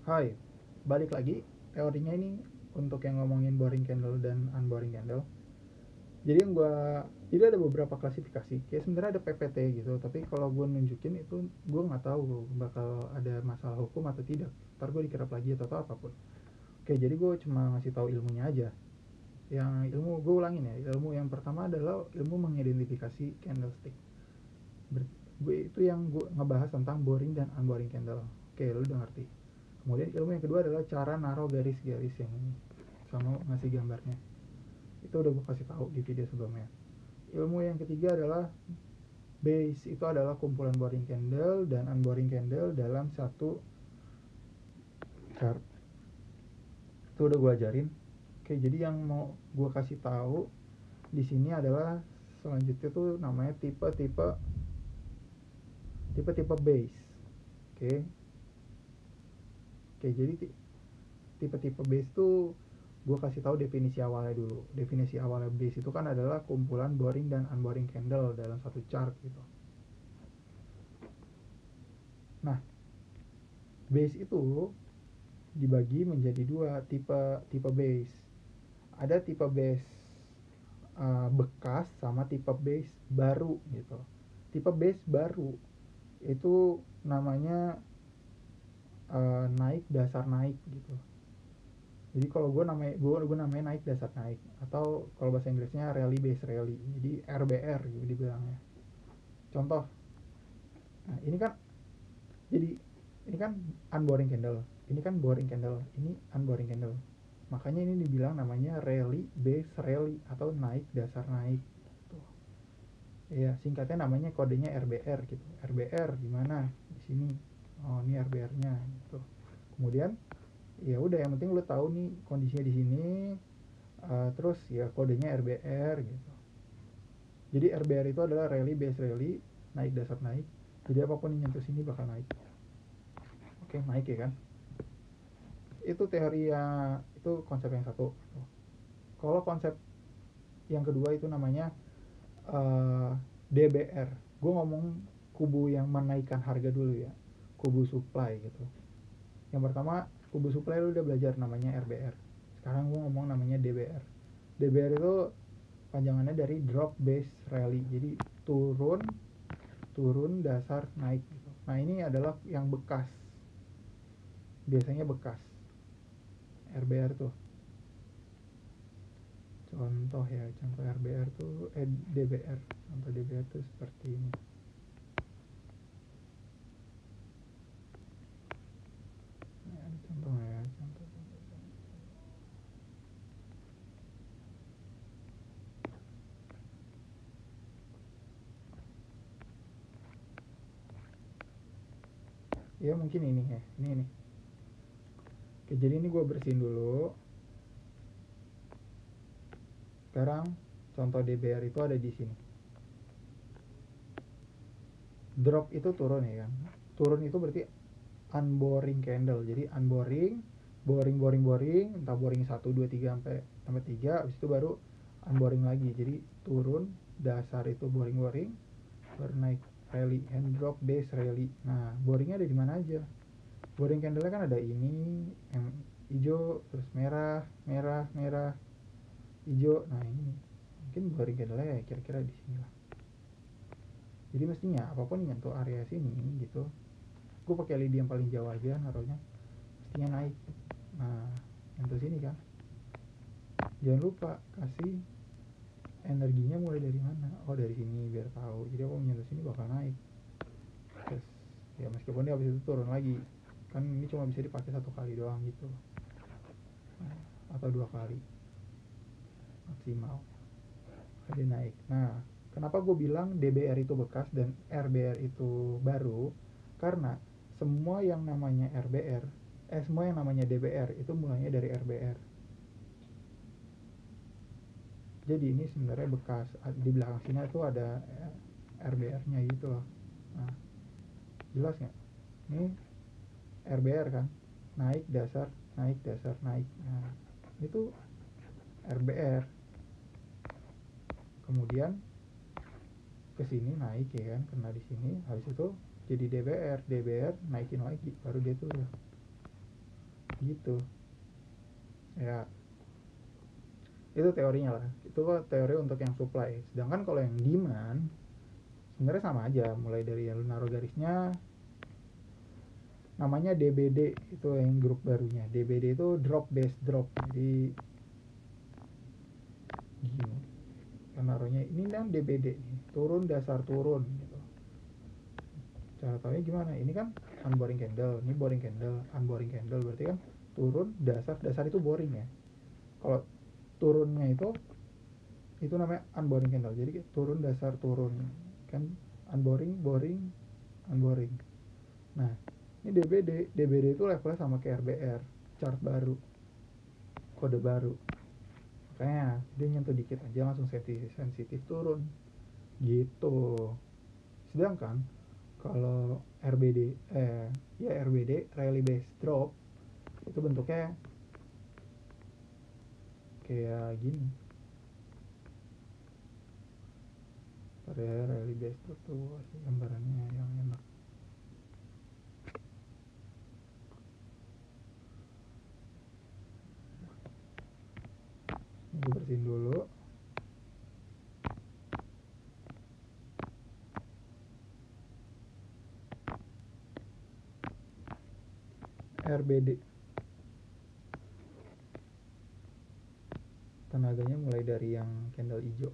Hai, balik lagi. Teorinya ini untuk yang ngomongin boring candle dan unboring candle. Jadi yang jadi ada beberapa klasifikasi. Kayak sebenarnya ada PPT gitu, tapi kalau gue nunjukin itu gue nggak tahu bakal ada masalah hukum atau tidak. Ntar gue dikira plagiat atau apapun. Oke, jadi gue cuma ngasih tahu ilmunya aja. Yang ilmu gue ulangin ya. Ilmu yang pertama adalah ilmu mengidentifikasi candlestick. Gue itu yang gue ngebahas tentang boring dan unboring candle. Oke, lu udah ngerti. Kemudian ilmu yang kedua adalah cara naruh garis-garis yang ini sama ngasih gambarnya. Itu udah gue kasih tahu di video sebelumnya. Ilmu yang ketiga adalah base, itu adalah kumpulan boring candle dan unboring candle dalam satu chart. Itu udah gue ajarin. Oke, jadi yang mau gue kasih tahu di sini adalah selanjutnya tuh namanya tipe-tipe base. Oke. Oke, jadi tipe-tipe base tuh gue kasih tahu definisi awalnya dulu. Definisi awalnya base itu kan adalah kumpulan boring dan unboring candle dalam satu chart gitu. Nah, base itu dibagi menjadi dua tipe base. Ada tipe base bekas sama tipe base baru gitu. Tipe base baru itu namanya naik dasar naik gitu. Jadi kalau gue namanya naik dasar naik, atau kalau bahasa Inggrisnya rally base rally, jadi RBR gitu dibilangnya. Contoh, nah ini kan jadi ini kan unboring candle, ini kan boring candle, ini unboring candle, makanya ini dibilang namanya rally base rally atau naik dasar naik gitu. Ya singkatnya namanya kodenya RBR gitu. RBR di mana? Di sini. Oh ini RBR-nya gitu. Kemudian ya udah, yang penting lu tahu nih kondisinya di sini. Terus ya kodenya RBR gitu. Jadi RBR itu adalah rally base rally, naik dasar naik. Jadi apapun yang nyentuh sini bakal naik. Oke, naik ya kan? Itu teori itu konsep yang satu. Kalau konsep yang kedua itu namanya DBR. Gue ngomong kubu yang menaikkan harga dulu ya, kubu supply gitu. Yang pertama kubu supply lu udah belajar namanya RBR. Sekarang gue ngomong namanya DBR. DBR itu panjangannya dari drop base rally, jadi turun dasar naik gitu. Nah ini adalah yang bekas, biasanya bekas RBR tuh. Contoh RBR tuh DBR. Contoh DBR tuh seperti ini. Nah, ada contohnya ya, contoh. Ya mungkin ini ya, ini. Oke, jadi ini gue bersihin dulu. Sekarang contoh DBR itu ada di sini. Drop itu turun ya kan. Turun itu berarti unboring candle. Jadi unboring, boring, entah boring 1 2 3 sampai 3, habis itu baru unboring lagi. Jadi turun dasar itu boring, baru naik rally, hand drop base rally. Nah, boringnya ada di mana aja? Boring candle kan ada ini yang hijau, terus merah, hijau. Nah, ini mungkin boring candle ya kira-kira di sini lah. Jadi mestinya apapun yang nyentuh area sini gitu, gue pakai lidi yang paling jauh aja naruhnya, mestinya naik. Nah, nyentuh sini kan, jangan lupa kasih energinya mulai dari mana. Oh dari sini, biar tahu. Jadi apa menyentuh sini bakal naik. Terus ya meskipun dia habis itu turun lagi, kan ini cuma bisa dipakai 1 kali doang gitu. Nah, atau 2 kali maksimal ada naik. Nah, kenapa gue bilang DBR itu bekas dan RBR itu baru? Karena semua yang namanya semua yang namanya DBR itu mulainya dari RBR. Jadi ini sebenarnya bekas. Di belakang sini itu ada RBR-nya gitu loh. Nah, jelas nggak? Ini RBR kan, naik dasar naik. Nah, itu RBR. Kemudian ke sini naik ya kan, kena di sini, habis itu jadi DBR naikin lagi baru dia turun. gitu ya. Itu teorinya lah, itu teori untuk yang supply. Sedangkan kalau yang demand sebenarnya sama aja, mulai dari yang lu naruh garisnya, namanya DBD. Itu yang grup barunya. DBD itu drop base drop. Jadi gini, kan naruhnya ini kan DBD nih, turun dasar turun gitu. Cara tahunya gimana? Ini kan unboring candle, ini boring candle, unboring candle, berarti kan turun dasar. Dasar itu boring ya. Kalau turunnya itu namanya unboring candle. Jadi turun dasar turun kan, unboring boring unboring. Nah, ini DBD itu levelnya sama kayak RBR, chart baru, kode baru. Makanya dia nyentuh dikit aja langsung sensitif turun gitu. Sedangkan kalau RBD ya RBD rally base drop itu bentuknya kayak gini. Pada rally base drop tuh gambarannya yang enak. Ini gue bersihin dulu. RBD tenaganya mulai dari yang candle hijau.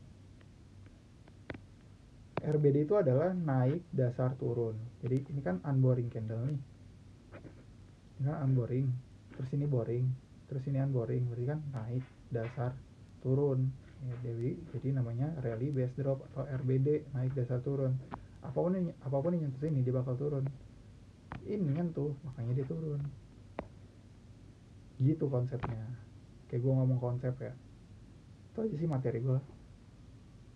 RBD itu adalah naik dasar turun. Jadi ini kan unboring candle nih. Ini kan unboring, terus ini boring, terus ini unboring, berarti kan naik dasar turun. Ya, jadi namanya rally base drop atau RBD, naik dasar turun. Apapun yang nyentuh sini dia bakal turun. Ini nyentuh, makanya dia turun. Gitu konsepnya. Kayak gue ngomong konsep ya. Itu aja sih materi gue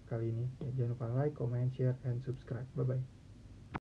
kali ini. Ya, jangan lupa like, comment, share, and subscribe. Bye bye.